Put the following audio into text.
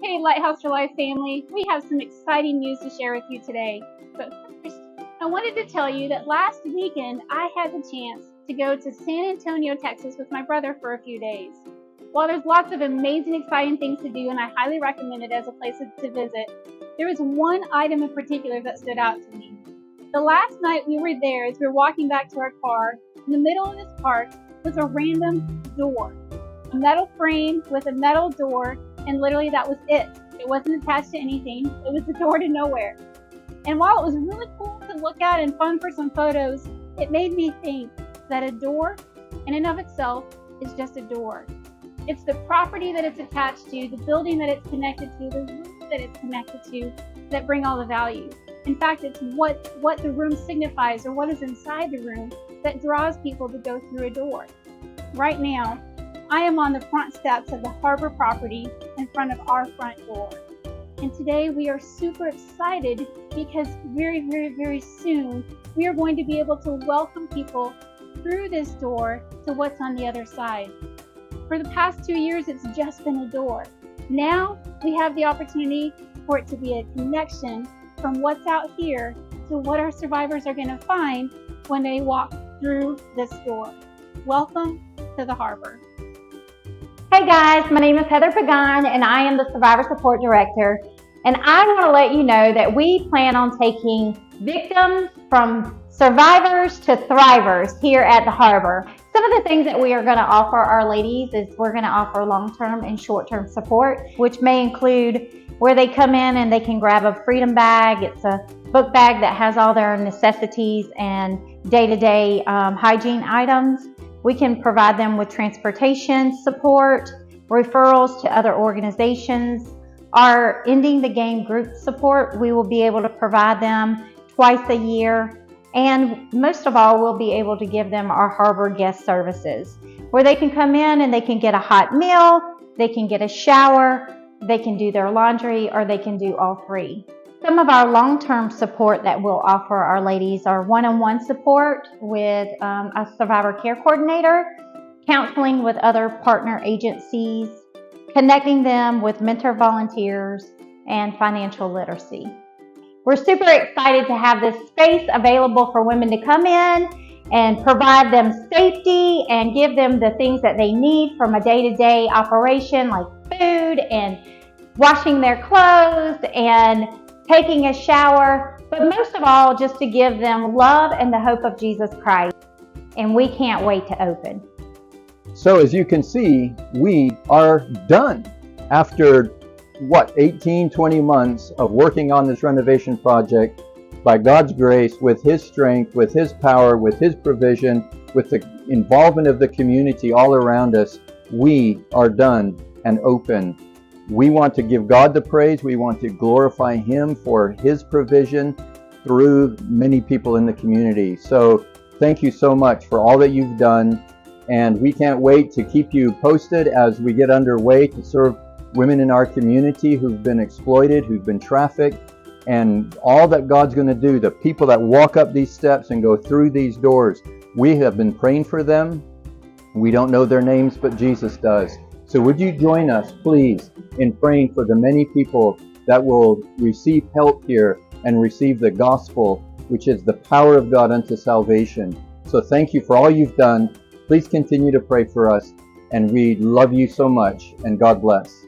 Hey, Lighthouse for Life family, we have some exciting news to share with you today. But first, I wanted to tell you that last weekend I had the chance to go to San Antonio, Texas with my brother for a few days. While there's lots of amazing, exciting things to do, and I highly recommend it as a place to visit, there was one item in particular that stood out to me. The last night we were there, as we were walking back to our car, in the middle of this park was a random door. A metal frame with a metal door, and literally that was it. It wasn't attached to anything. It was the door to nowhere. And while it was really cool to look at and fun for some photos, it made me think that a door in and of itself is just a door. It's the property that it's attached to, the building that it's connected to, the room that it's connected to that bring all the value. In fact, it's what the room signifies, or what is inside the room, that draws people to go through a door. Right now, I am on the front steps of the Harbor property in front of our front door. And today we are super excited because very, very, very soon we are going to be able to welcome people through this door to what's on the other side. For the past 2 years, it's just been a door. Now we have the opportunity for it to be a connection from what's out here to what our survivors are going to find when they walk through this door. Welcome to the Harbor. Hey guys, my name is Heather Pagan and I am the Survivor Support Director. And I want to let you know that we plan on taking victims from survivors to thrivers here at the Harbor. Some of the things that we are going to offer our ladies is we're going to offer long-term and short-term support, which may include where they come in and they can grab a freedom bag. It's a book bag that has all their necessities and day-to-day hygiene items. We can provide them with transportation support, referrals to other organizations. Our Ending the Game group support, we will be able to provide them twice a year. And most of all, we'll be able to give them our Harbor guest services, where they can come in and they can get a hot meal, they can get a shower, they can do their laundry, or they can do all three. Some of our long-term support that we'll offer our ladies are one-on-one support with a survivor care coordinator, counseling with other partner agencies, connecting them with mentor volunteers, and financial literacy. We're super excited to have this space available for women to come in and provide them safety and give them the things that they need from a day-to-day operation, like food and washing their clothes and taking a shower, but most of all, just to give them love and the hope of Jesus Christ. And we can't wait to open. So as you can see, we are done. After 18, 20 months of working on this renovation project, by God's grace, with His strength, with His power, with His provision, with the involvement of the community all around us, we are done and open. We want to give God the praise. We want to glorify Him for His provision through many people in the community. So thank you so much for all that you've done. And we can't wait to keep you posted as we get underway to serve women in our community who've been exploited, who've been trafficked, and all that God's going to do. The people that walk up these steps and go through these doors, we have been praying for them. We don't know their names, but Jesus does. So would you join us, please, in praying for the many people that will receive help here and receive the gospel, which is the power of God unto salvation. So thank you for all you've done. Please continue to pray for us, and we love you so much, and God bless.